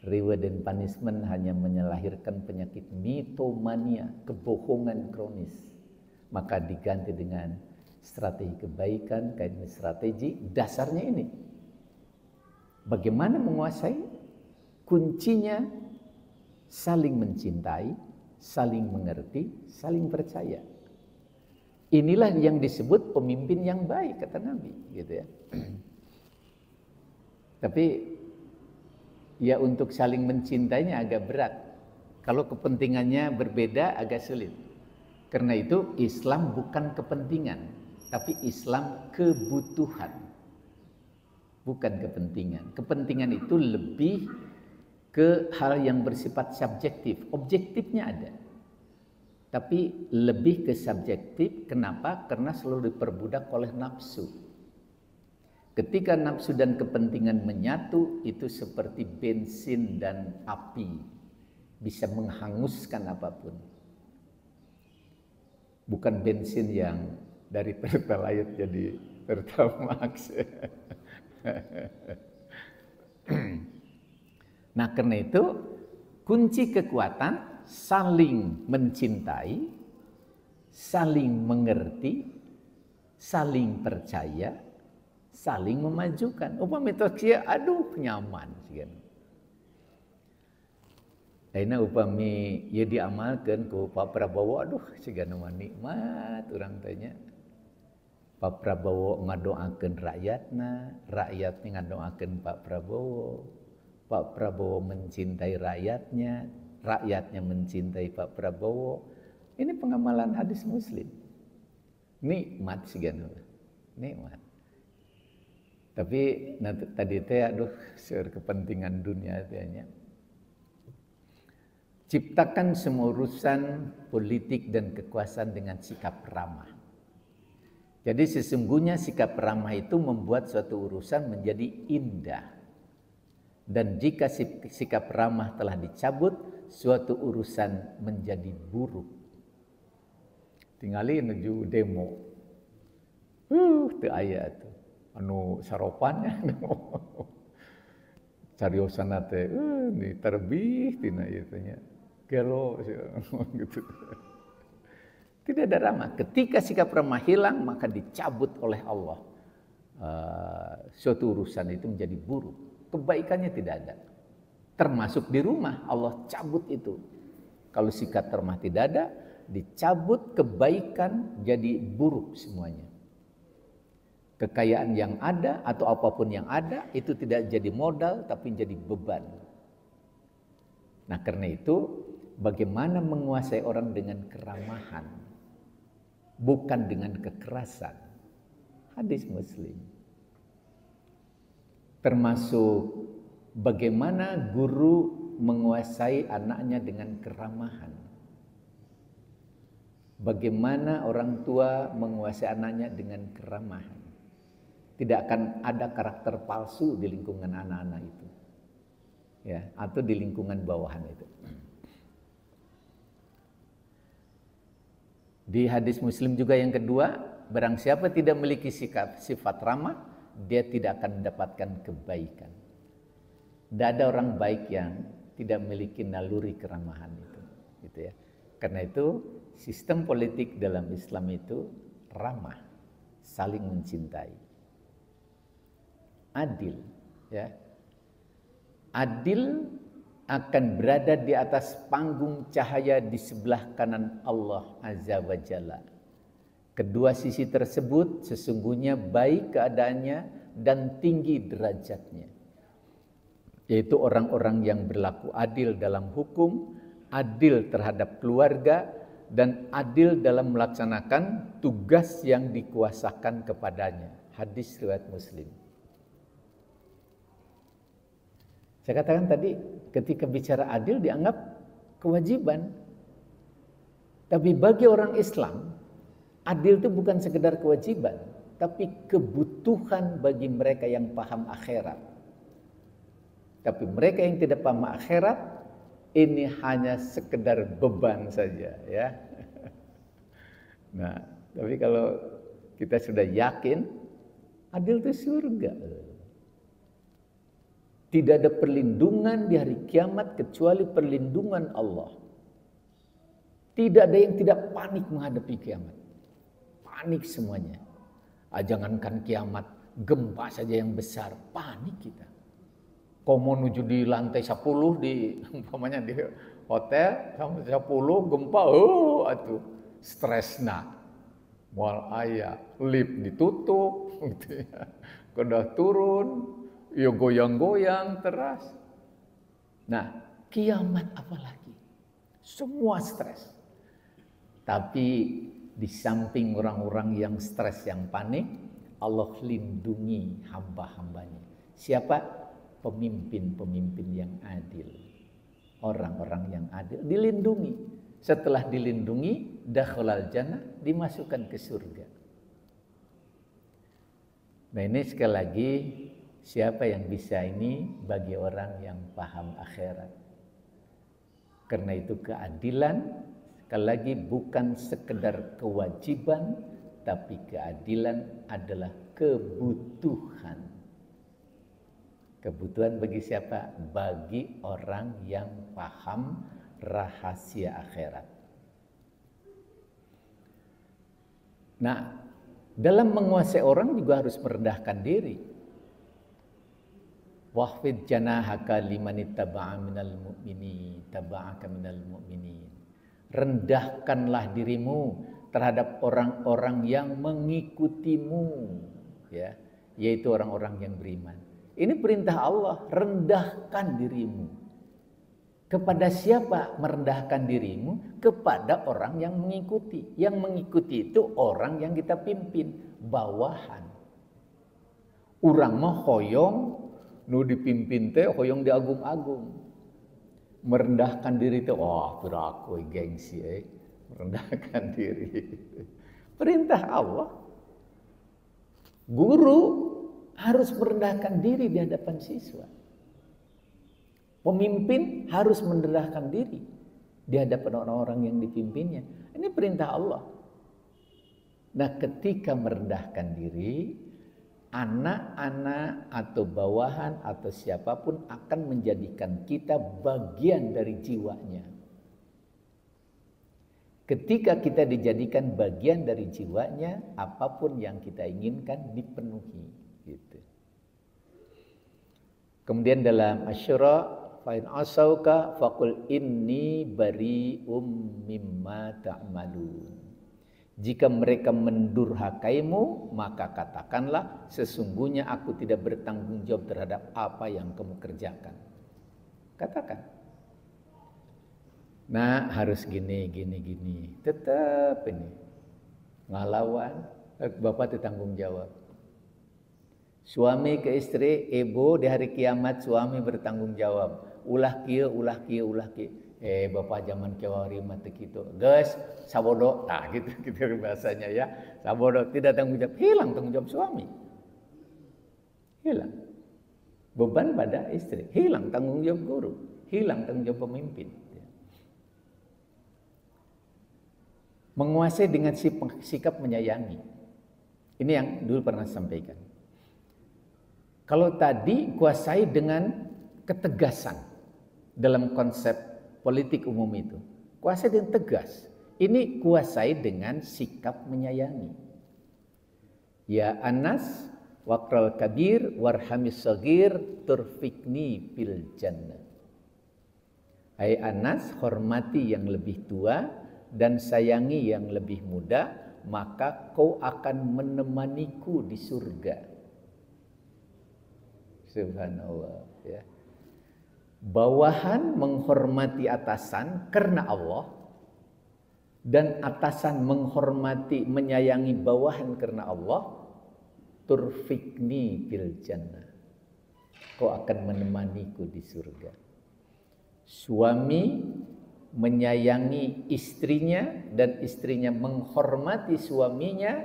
Reward and punishment hanya melahirkan penyakit mitomania, kebohongan kronis. Maka diganti dengan strategi kebaikan, kaitan strategi, dasarnya ini. Bagaimana menguasai? Kuncinya saling mencintai, saling mengerti, saling percaya. Inilah yang disebut pemimpin yang baik, kata Nabi, gitu ya. Tapi ya untuk saling mencintainya agak berat. Kalau kepentingannya berbeda agak sulit. Karena itu Islam bukan kepentingan, tapi Islam kebutuhan. Bukan kepentingan. Kepentingan itu lebih ke hal yang bersifat subjektif. Objektifnya ada. Tapi lebih ke subjektif. Kenapa? Karena selalu diperbudak oleh nafsu. Ketika nafsu dan kepentingan menyatu, itu seperti bensin dan api. Bisa menghanguskan apapun. Bukan bensin yang dari Pertalite jadi Pertamax. Nah, karena itu kunci kekuatan saling mencintai, saling mengerti, saling percaya, saling memajukan. Upamanya aduh nyaman sih. Aina upami ya diamalkan ku Pak Prabowo, aduh sigana nikmat urang tanya. Pak Prabowo ngadoakeun rakyatna, rakyatnya ngadoakeun Pak Prabowo. Pak Prabowo mencintai rakyatnya, rakyatnya mencintai Pak Prabowo. Ini pengamalan hadis Muslim. Nikmat sigana. Nikmat. Tapi tadi teh aduh seur kepentingan dunia tanya. Ciptakan semua urusan politik dan kekuasaan dengan sikap ramah. Jadi sesungguhnya sikap ramah itu membuat suatu urusan menjadi indah. Dan jika sikap ramah telah dicabut, suatu urusan menjadi buruk. Tinggalin menuju demo. Teu aya tuh. Anu saropannya cariosana teh ni terbih tina ieu teh nya. Gelo gitu. Tidak ada ramah. Ketika sikap ramah hilang, maka dicabut oleh Allah. Suatu urusan itu menjadi buruk. Kebaikannya tidak ada. Termasuk di rumah, Allah cabut itu. Kalau sikap ramah tidak ada, dicabut kebaikan jadi buruk semuanya. Kekayaan yang ada atau apapun yang ada, itu tidak jadi modal, tapi jadi beban. Nah, karena itu, bagaimana menguasai orang dengan keramahan, bukan dengan kekerasan. Hadis Muslim. Termasuk bagaimana guru menguasai anaknya dengan keramahan. Bagaimana orang tua menguasai anaknya dengan keramahan. Tidak akan ada karakter palsu di lingkungan anak-anak itu. Ya, atau di lingkungan bawahan itu. Di hadis Muslim juga yang kedua, barang siapa tidak memiliki sifat ramah, dia tidak akan mendapatkan kebaikan. Tidak ada orang baik yang tidak memiliki naluri keramahan itu, gitu ya. Karena itu sistem politik dalam Islam itu ramah, saling mencintai, adil, ya. Adil akan berada di atas panggung cahaya di sebelah kanan Allah Azza wa Jalla. Kedua sisi tersebut sesungguhnya baik keadaannya dan tinggi derajatnya. Yaitu orang-orang yang berlaku adil dalam hukum, adil terhadap keluarga, dan adil dalam melaksanakan tugas yang dikuasakan kepadanya. Hadis riwayat Muslim. Saya katakan tadi, ketika bicara adil dianggap kewajiban. Tapi bagi orang Islam, Adil itu bukan sekedar kewajiban, tapi kebutuhan bagi mereka yang paham akhirat. Tapi mereka yang tidak paham akhirat, ini hanya sekedar beban saja, ya. Nah, tapi kalau kita sudah yakin, adil itu surga. Tidak ada perlindungan di hari kiamat kecuali perlindungan Allah. Tidak ada yang tidak panik menghadapi kiamat. Panik semuanya. Jangankan kiamat, gempa saja yang besar, panik kita. Kau mau menuju di lantai 10 di umpamanya di hotel, sampai 10 gempa, atuh stresna. Mual ayah, lift ditutup, gitu ya. Udah turun, ya goyang-goyang teras. Nah, kiamat apalagi? Semua stres. Tapi di samping orang-orang yang stres, yang panik, Allah lindungi hamba-hambanya. Siapa? Pemimpin-pemimpin yang adil. Orang-orang yang adil dilindungi. Setelah dilindungi, dakhalal jannah, dimasukkan ke surga. Nah ini sekali lagi, siapa yang bisa ini bagi orang yang paham akhirat. Karena itu keadilan, sekali lagi bukan sekedar kewajiban, tapi keadilan adalah kebutuhan. Kebutuhan bagi siapa? Bagi orang yang paham rahasia akhirat. Nah, dalam menguasai orang juga harus merendahkan diri. Wahfid janahaka liman ittaba'a minal mu'minin, taba'aka minal mu'minin. Rendahkanlah dirimu terhadap orang-orang yang mengikutimu, ya, yaitu orang-orang yang beriman. Ini perintah Allah, rendahkan dirimu. Kepada siapa merendahkan dirimu? Kepada orang yang mengikuti. Yang mengikuti itu orang yang kita pimpin, bawahan. Urang mah hoyong, nu dipimpin teh hoyong diagung-agung. Merendahkan diri itu, kira aku gengsi, merendahkan diri. Perintah Allah. Guru harus merendahkan diri di hadapan siswa. Pemimpin harus merendahkan diri di hadapan orang-orang yang dipimpinnya. Ini perintah Allah. Nah, ketika merendahkan diri, anak-anak atau bawahan atau siapapun akan menjadikan kita bagian dari jiwanya. Ketika kita dijadikan bagian dari jiwanya, apapun yang kita inginkan dipenuhi. Gitu. Kemudian dalam Asy-Syura, fa in asauka faqul inni bari'um mimma ta'malun. Jika mereka mendurhakaimu, maka katakanlah sesungguhnya aku tidak bertanggung jawab terhadap apa yang kamu kerjakan. Katakan. Nah, harus gini. Tetap ini. Ngalawan, Bapak tanggung jawab. Suami ke istri, ibu di hari kiamat suami bertanggung jawab. Ulah kieu. Bapak zaman kiawari mati gitu. Guys, sabodo. Nah, gitu bahasanya ya. Sabodo tidak tanggung jawab. Hilang tanggung jawab suami. Hilang. Beban pada istri. Hilang tanggung jawab guru. Hilang tanggung jawab pemimpin. Menguasai dengan sikap menyayangi. Ini yang dulu pernah sampaikan. Kalau tadi kuasai dengan ketegasan dalam konsep politik umum itu. Kuasai dengan tegas. Ini kuasai dengan sikap menyayangi. Ya Anas, waqral kabir, warhamis sagir, turfikni bil jannah. Hai Anas, hormati yang lebih tua dan sayangi yang lebih muda, maka kau akan menemaniku di surga. Subhanallah, ya. Bawahan menghormati atasan karena Allah, dan atasan menghormati menyayangi bawahan karena Allah. Turfikni fil jannah, kau akan menemaniku di surga. Suami menyayangi istrinya dan istrinya menghormati suaminya,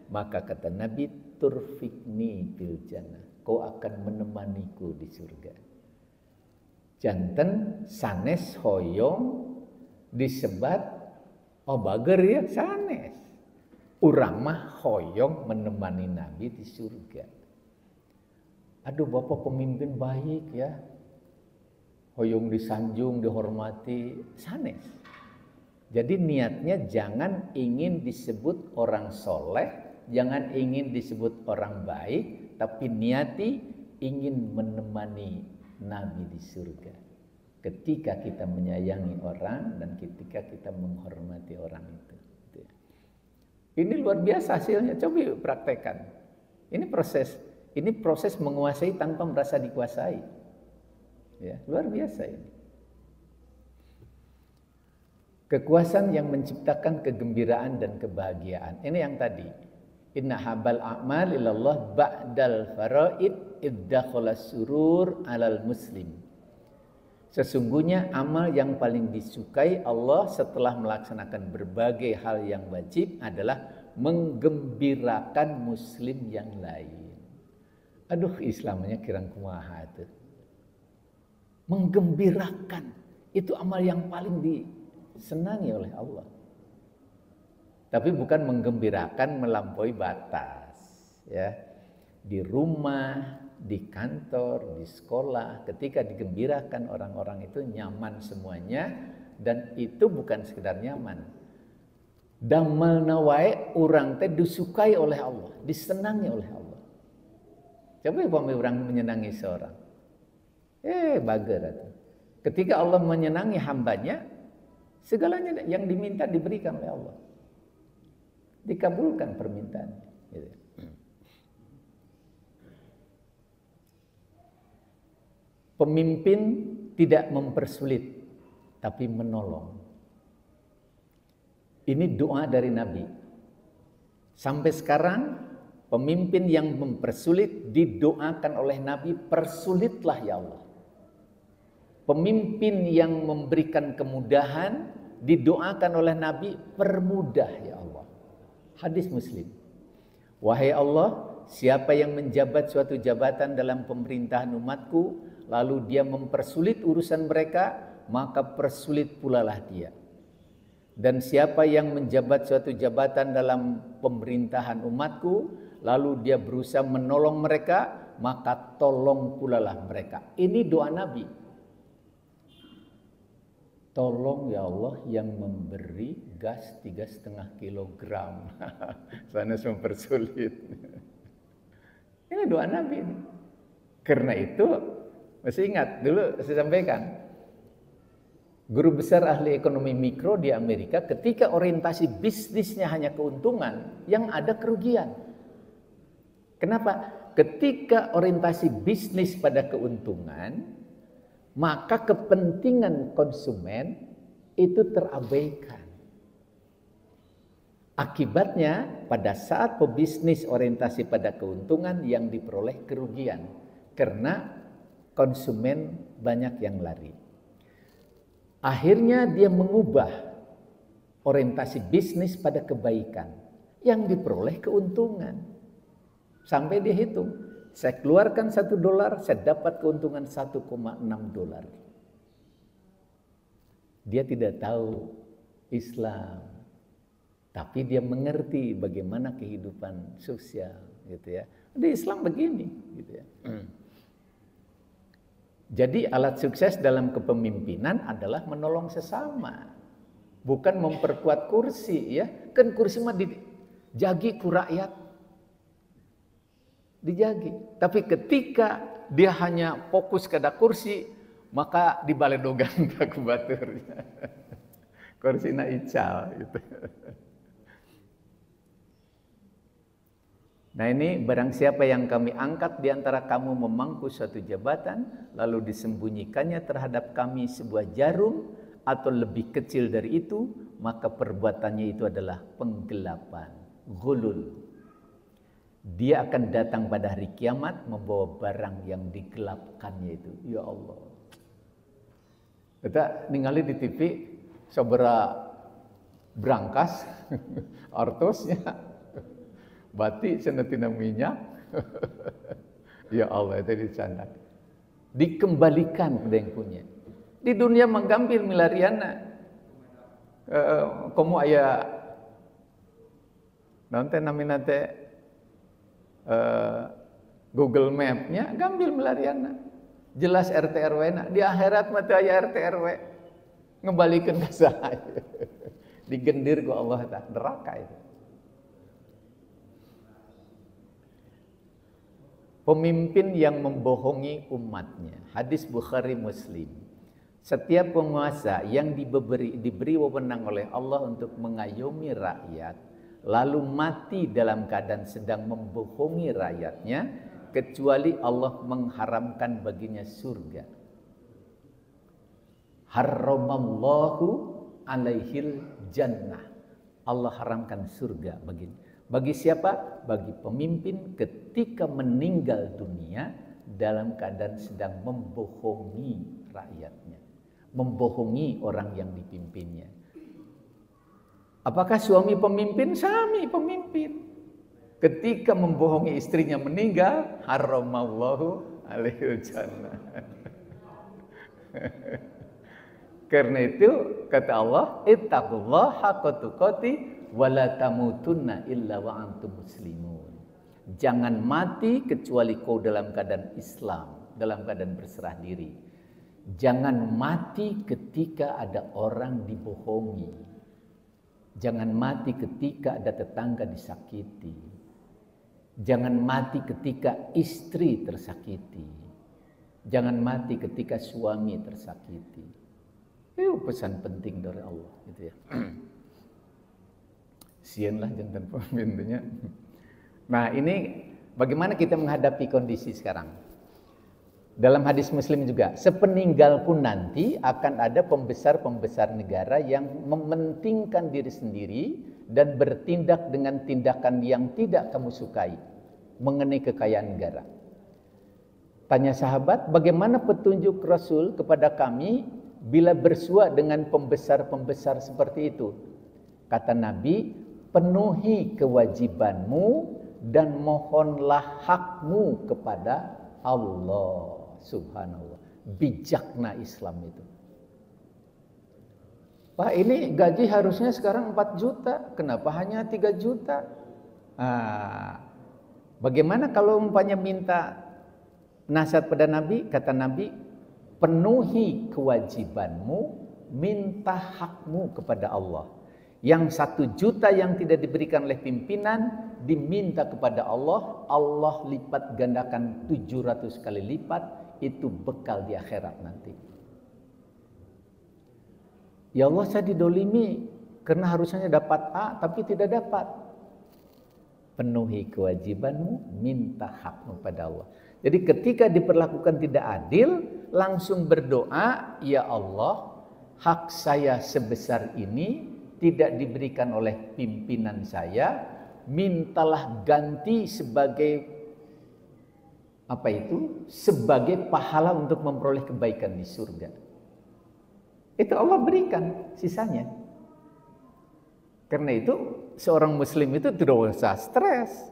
maka kata Nabi, turfikni fil jannah, kau akan menemaniku di surga. Janten sanes hoyong disebat bager ya sanes. Urang mah hoyong menemani Nabi di surga. Aduh Bapak pemimpin baik ya. Hoyong disanjung, dihormati, sanes. Jadi niatnya jangan ingin disebut orang soleh, jangan ingin disebut orang baik, tapi niati ingin menemani Nabi di surga. Ketika kita menyayangi orang dan ketika kita menghormati orang itu. Ini luar biasa hasilnya, coba praktekkan. Ini proses menguasai tanpa merasa dikuasai. Ya, luar biasa ini. Kekuasaan yang menciptakan kegembiraan dan kebahagiaan. Ini yang tadi. Inna habal a'mal ilallah ba'dal faraid iddakhala surur alal muslim. Sesungguhnya amal yang paling disukai Allah setelah melaksanakan berbagai hal yang wajib adalah menggembirakan muslim yang lain. Aduh, Islamnya kirang kumaha tuh. Menggembirakan itu amal yang paling disenangi oleh Allah. Tapi bukan menggembirakan melampaui batas, ya. Di rumah, di kantor, di sekolah, ketika digembirakan orang-orang itu nyaman semuanya, dan itu bukan sekedar nyaman. Damal nawai orang teh disukai oleh Allah, disenangi oleh Allah. Coba orang menyenangi seorang. Bager itu. Ketika Allah menyenangi hambanya, segalanya yang diminta diberikan oleh Allah. Dikabulkan permintaan. Gitu. Pemimpin tidak mempersulit, tapi menolong. Ini doa dari Nabi. Sampai sekarang, pemimpin yang mempersulit didoakan oleh Nabi, persulitlah ya Allah. Pemimpin yang memberikan kemudahan didoakan oleh Nabi, permudah ya Allah. Hadis Muslim. Wahai Allah, siapa yang menjabat suatu jabatan dalam pemerintahan umatku, lalu dia mempersulit urusan mereka, maka persulit pulalah dia. Dan siapa yang menjabat suatu jabatan dalam pemerintahan umatku, lalu dia berusaha menolong mereka, maka tolong pulalah mereka. Ini doa Nabi. Tolong ya Allah yang memberi gas 3,5 kilogram. Sana mempersulit. Ini doa Nabi. Karena itu, masih ingat dulu saya sampaikan. Guru besar ahli ekonomi mikro di Amerika, ketika orientasi bisnisnya hanya keuntungan, yang ada kerugian. Kenapa? Ketika orientasi bisnis pada keuntungan, maka kepentingan konsumen itu terabaikan. Akibatnya pada saat pebisnis orientasi pada keuntungan yang diperoleh kerugian. Karena konsumen banyak yang lari. Akhirnya dia mengubah orientasi bisnis pada kebaikan. Yang diperoleh keuntungan. Sampai dia hitung. Saya keluarkan $1, saya dapat keuntungan $1,6. Dia tidak tahu Islam, tapi dia mengerti bagaimana kehidupan sosial, gitu ya. Di Islam begini, gitu ya. Jadi alat sukses dalam kepemimpinan adalah menolong sesama, bukan memperkuat kursi, ya. Kan kursi mah dijagi ku rakyat. Dijagi. Tapi ketika dia hanya fokus pada kursi, maka dibaledogan tak baturnya. Kursi na ical gitu. Nah ini barang siapa yang kami angkat di antara kamu memangku suatu jabatan, lalu disembunyikannya terhadap kami sebuah jarum atau lebih kecil dari itu, maka perbuatannya itu adalah penggelapan, ghulul. Dia akan datang pada hari kiamat membawa barang yang digelapkannya itu. Ya Allah. Kita ningali di TV sabera berangkas artosnya batik senatina minyak. Ya Allah, itu dicanda. Dikembalikan pada yang punya. Di dunia menggambil milariana. Kamu ayah nanti namanya Google Map-nya gambil milariana. Jelas RT RW na. Di akhirat mati ayah RT RW ngembalikan ke saya. Digendir ku Allah ta neraka itu. Pemimpin yang membohongi umatnya. Hadis Bukhari Muslim. Setiap penguasa yang diberi wewenang oleh Allah untuk mengayomi rakyat, lalu mati dalam keadaan sedang membohongi rakyatnya, kecuali Allah mengharamkan baginya surga. Haramallahu alaihil jannah. Allah haramkan surga baginya. Bagi siapa? Bagi pemimpin ketika meninggal dunia dalam keadaan sedang membohongi rakyatnya. Membohongi orang yang dipimpinnya. Apakah suami pemimpin? Suami pemimpin. Ketika membohongi istrinya meninggal, haramallahu alaihil jannah. Karena itu kata Allah, ittaqullaha haqqa tuqatih wa la tamutunna illa wa antum muslimun. Jangan mati kecuali kau dalam keadaan Islam, dalam keadaan berserah diri. Jangan mati ketika ada orang dibohongi. Jangan mati ketika ada tetangga disakiti. Jangan mati ketika istri tersakiti. Jangan mati ketika suami tersakiti. Itu pesan penting dari Allah, gitu ya. Sianlah jantan pemimpinnya. Nah, ini bagaimana kita menghadapi kondisi sekarang? Dalam hadis Muslim juga, sepeninggalku nanti akan ada pembesar-pembesar negara yang mementingkan diri sendiri dan bertindak dengan tindakan yang tidak kamu sukai mengenai kekayaan negara. Tanya sahabat, bagaimana petunjuk Rasul kepada kami bila bersua dengan pembesar-pembesar seperti itu? Kata Nabi, penuhi kewajibanmu dan mohonlah hakmu kepada Allah. Subhanallah. Bijakna Islam itu. Pak, ini gaji harusnya sekarang 4 juta. Kenapa hanya 3 juta? Bagaimana kalau umpamanya minta nasihat pada Nabi? Kata Nabi, penuhi kewajibanmu, minta hakmu kepada Allah. Yang 1 juta yang tidak diberikan oleh pimpinan, diminta kepada Allah, Allah lipat gandakan 700 kali lipat, itu bekal di akhirat nanti. Ya Allah, saya didolimi karena harusnya dapat A, tapi tidak dapat. Penuhi kewajibanmu, minta hakmu pada Allah. Jadi ketika diperlakukan tidak adil, langsung berdoa, ya Allah, hak saya sebesar ini tidak diberikan oleh pimpinan saya, mintalah ganti sebagai apa itu? Sebagai pahala untuk memperoleh kebaikan di surga. Itu Allah berikan sisanya. Karena itu seorang muslim itu tidak usah stres.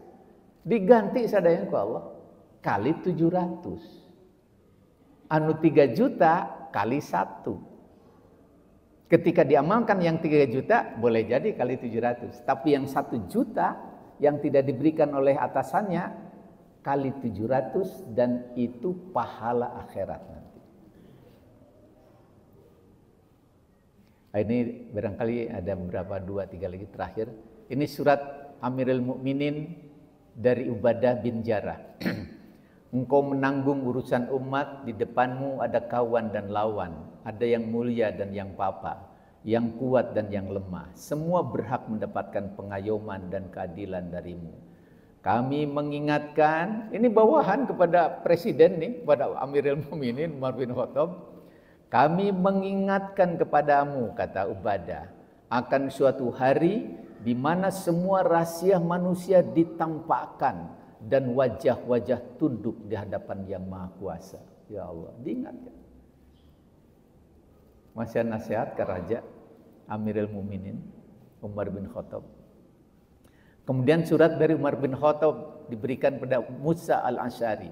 Diganti sadayang ku Allah kali 700. Anu 3 juta kali 1. Ketika diamalkan yang 3 juta boleh jadi kali 700. Tapi yang 1 juta yang tidak diberikan oleh atasannya kali 700, dan itu pahala akhirat nanti. Ini barangkali ada beberapa 2-3 lagi terakhir. Ini surat Amirul Mukminin dari Ubadah bin Jarrah. Engkau menanggung urusan umat, di depanmu ada kawan dan lawan, ada yang mulia dan yang papa, yang kuat dan yang lemah. Semua berhak mendapatkan pengayoman dan keadilan darimu. Kami mengingatkan, ini bawahan kepada presiden nih, kepada Amirul Mukminin Umar bin Khattab. Kami mengingatkan kepadamu, kata Ubadah, akan suatu hari di mana semua rahasia manusia ditampakkan dan wajah-wajah tunduk di hadapan Yang Maha Kuasa. Ya Allah, diingatkan. Masih nasihat ke raja. Amirul Mukminin Umar bin Khattab. Kemudian surat dari Umar bin Khattab diberikan pada Musa al-Asy'ari.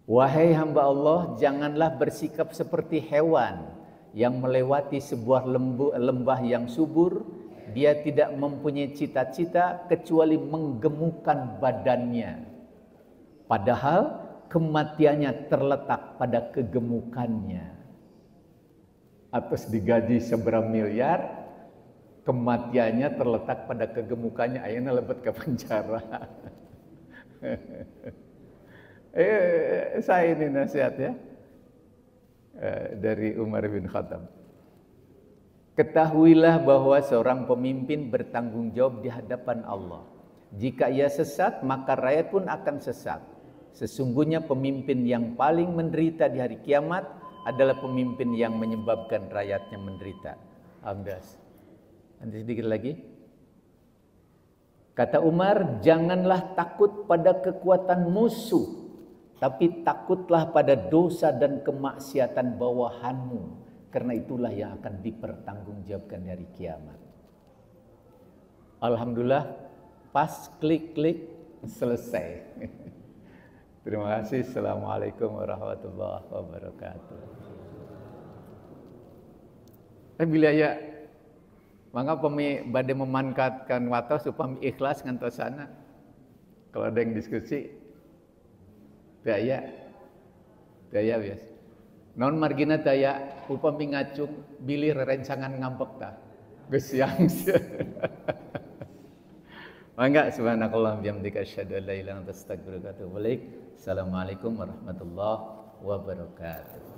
Wahai hamba Allah, janganlah bersikap seperti hewan yang melewati sebuah lembah yang subur. Dia tidak mempunyai cita-cita kecuali menggemukkan badannya. Padahal kematiannya terletak pada kegemukannya. Atas digaji seberapa miliar, kematiannya terletak pada kegemukannya. Ayeuna lebet ke penjara. Saya ini nasihat ya dari Umar bin Khattab. Ketahuilah bahwa seorang pemimpin bertanggung jawab di hadapan Allah. Jika ia sesat, maka rakyat pun akan sesat. Sesungguhnya pemimpin yang paling menderita di hari kiamat adalah pemimpin yang menyebabkan rakyatnya menderita. Alhamdulillah. Nanti sedikit lagi. Kata Umar, janganlah takut pada kekuatan musuh, tapi takutlah pada dosa dan kemaksiatan bawahanmu, karena itulah yang akan dipertanggungjawabkan di hari kiamat. Alhamdulillah, pas klik-klik selesai. Terima kasih. Assalamualaikum warahmatullahi wabarakatuh. Bila ya, maka badai memanfaatkan watos supaya ikhlas ngantosana. Kalau ada yang diskusi, daya biasa. Non margina daya upami ngacung bilih rencangan ngambek ta. Geus siang. Mangga subhanakallah bihamdika asyhadu an la ilaha illa anta astaghfiruka wa atubu ilaik. Assalamualaikum warahmatullahi wabarakatuh.